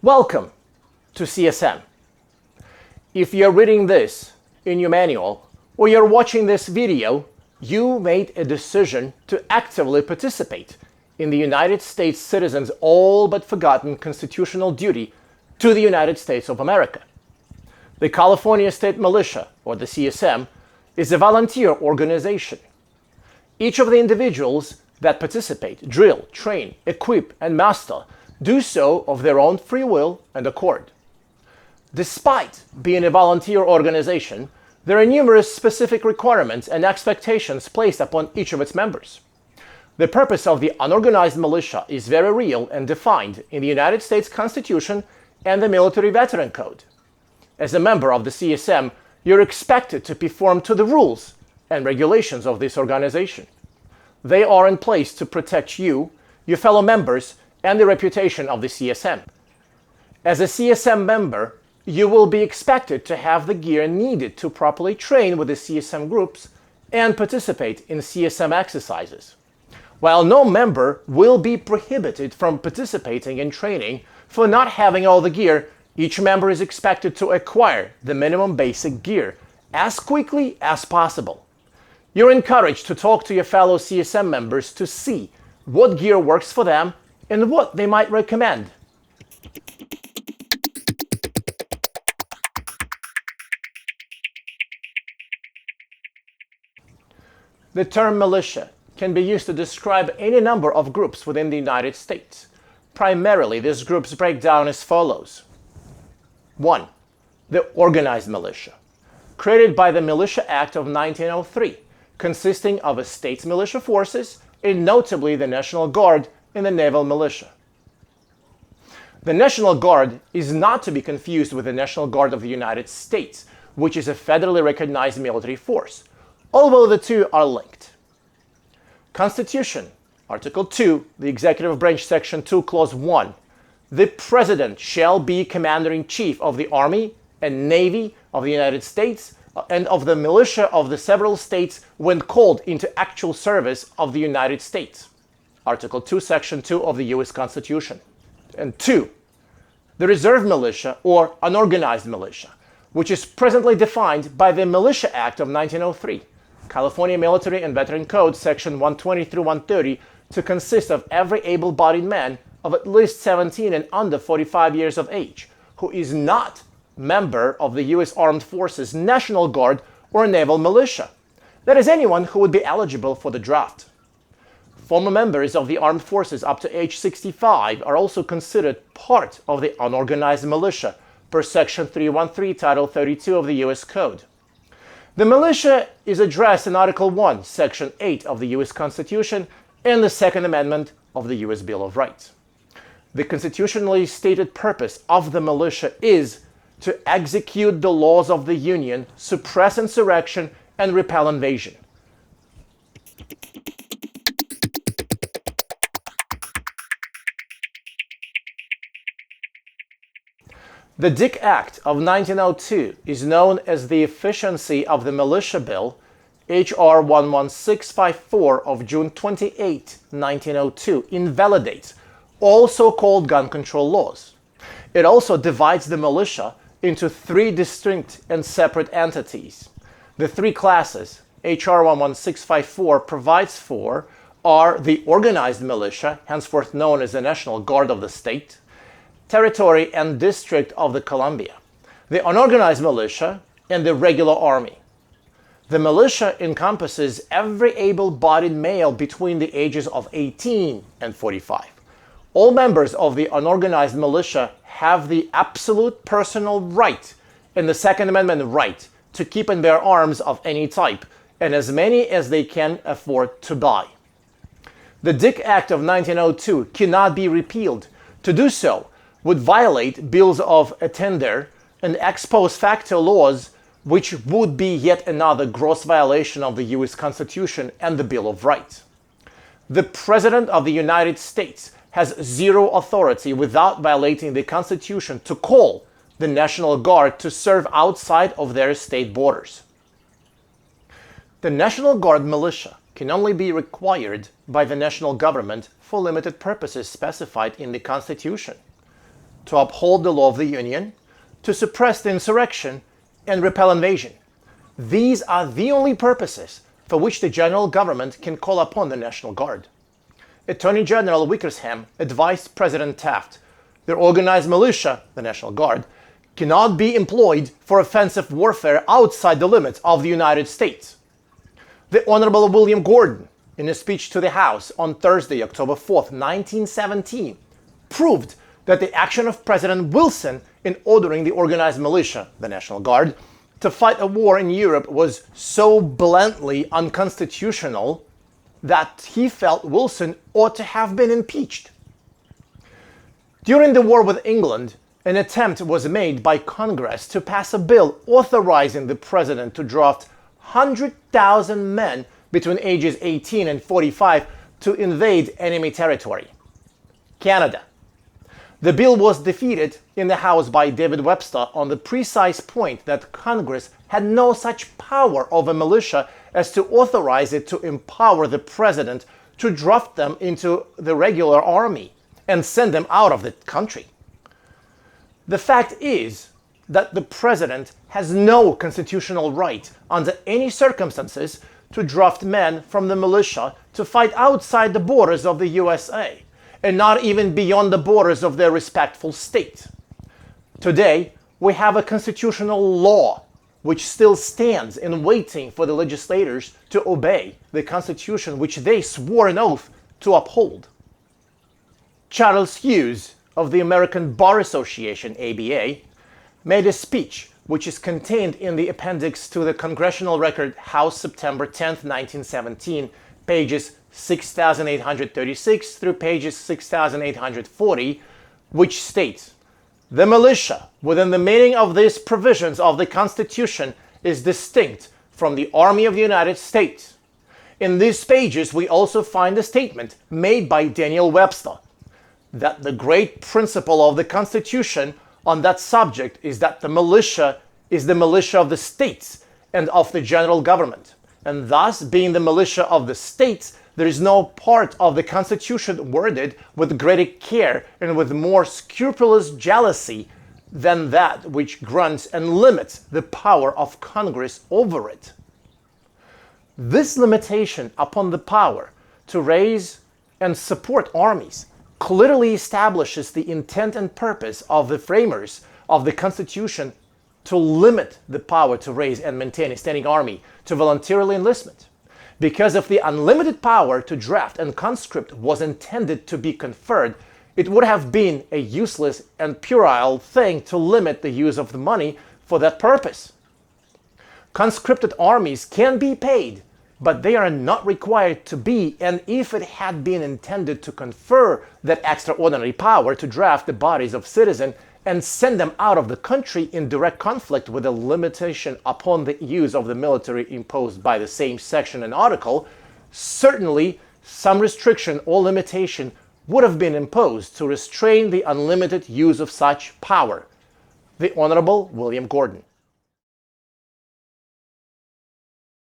Welcome to CSM. If you're reading this in your manual or you're watching this video, you made a decision to actively participate in the United States citizens' all but forgotten constitutional duty to the United States of America. The California State Militia, or the CSM, is a volunteer organization. Each of the individuals that participate, drill, train, equip, and master do so of their own free will and accord. Despite being a volunteer organization, there are numerous specific requirements and expectations placed upon each of its members. The purpose of the unorganized militia is very real and defined in the United States Constitution and the Military Veteran Code. As a member of the CSM, you're expected to perform to the rules and regulations of this organization. They are in place to protect you, your fellow members, and the reputation of the CSM. As a CSM member, you will be expected to have the gear needed to properly train with the CSM groups and participate in CSM exercises. While no member will be prohibited from participating in training for not having all the gear, each member is expected to acquire the minimum basic gear as quickly as possible. You're encouraged to talk to your fellow CSM members to see what gear works for them and what they might recommend. The term militia can be used to describe any number of groups within the United States. Primarily, these groups break down as follows. 1. The organized militia, created by the Militia Act of 1903, consisting of a state's militia forces and notably the National Guard and the Naval Militia. The National Guard is not to be confused with the National Guard of the United States, which is a federally recognized military force, although the two are linked. Constitution, Article 2, the Executive Branch, Section 2, Clause 1. The President shall be Commander-in-Chief of the Army and Navy of the United States and of the militia of the several states when called into actual service of the United States. Article 2, Section 2 of the U.S. Constitution. And 2. The Reserve Militia or Unorganized Militia, which is presently defined by the Militia Act of 1903, California Military and Veteran Code, Section 120 through 130, to consist of every able-bodied man of at least 17 and under 45 years of age, who is not member of the U.S. Armed Forces, National Guard, or Naval Militia. That is anyone who would be eligible for the draft. Former members of the armed forces up to age 65 are also considered part of the unorganized militia per Section 313, Title 32 of the U.S. Code. The militia is addressed in Article 1, Section 8 of the U.S. Constitution and the Second Amendment of the U.S. Bill of Rights. The constitutionally stated purpose of the militia is to execute the laws of the Union, suppress insurrection, and repel invasion. The Dick Act of 1902 is known as the Efficiency of the Militia Bill, H.R. 11654 of June 28, 1902, invalidates all so-called gun control laws. It also divides the militia into three distinct and separate entities. The three classes H.R. 11654 provides for are the organized militia, henceforth known as the National Guard of the state, territory and district of the Columbia, the unorganized militia, and the regular army. The militia encompasses every able-bodied male between the ages of 18 and 45. All members of the unorganized militia have the absolute personal right and the Second Amendment right to keep and bear arms of any type, and as many as they can afford to buy. The Dick Act of 1902 cannot be repealed. To do so would violate bills of attainder and ex post facto laws, which would be yet another gross violation of the U.S. Constitution and the Bill of Rights. The President of the United States has zero authority without violating the Constitution to call the National Guard to serve outside of their state borders. The National Guard militia can only be required by the national government for limited purposes specified in the Constitution: to uphold the law of the Union, to suppress the insurrection, and repel invasion. These are the only purposes for which the general government can call upon the National Guard. Attorney General Wickersham advised President Taft the organized militia, the National Guard, cannot be employed for offensive warfare outside the limits of the United States. The Honorable William Gordon, in a speech to the House on Thursday, October 4, 1917, proved that the action of President Wilson in ordering the organized militia, the National Guard, to fight a war in Europe was so blatantly unconstitutional that he felt Wilson ought to have been impeached. During the war with England, an attempt was made by Congress to pass a bill authorizing the president to draft 100,000 men between ages 18 and 45 to invade enemy territory. Canada. The bill was defeated in the House by David Webster on the precise point that Congress had no such power over militia as to authorize it to empower the president to draft them into the regular army and send them out of the country. The fact is that the president has no constitutional right under any circumstances to draft men from the militia to fight outside the borders of the USA, and not even beyond the borders of their respectful state. Today, we have a constitutional law which still stands in waiting for the legislators to obey the Constitution which they swore an oath to uphold. Charles Hughes of the American Bar Association, ABA, made a speech which is contained in the appendix to the Congressional Record, House, September 10, 1917, pages 6,836 through pages 6,840, which states, "The militia, within the meaning of these provisions of the Constitution, is distinct from the Army of the United States." In these pages, we also find a statement made by Daniel Webster that the great principle of the Constitution on that subject is that the militia is the militia of the states and of the general government. And thus, being the militia of the states, there is no part of the Constitution worded with greater care and with more scrupulous jealousy than that which grants and limits the power of Congress over it. This limitation upon the power to raise and support armies clearly establishes the intent and purpose of the framers of the Constitution to limit the power to raise and maintain a standing army to voluntarily enlistment. Because if the unlimited power to draft and conscript was intended to be conferred, it would have been a useless and puerile thing to limit the use of the money for that purpose. Conscripted armies can be paid, but they are not required to be, and if it had been intended to confer that extraordinary power to draft the bodies of citizens and send them out of the country in direct conflict with the limitation upon the use of the military imposed by the same section and article, certainly some restriction or limitation would have been imposed to restrain the unlimited use of such power. The Honorable William Gordon.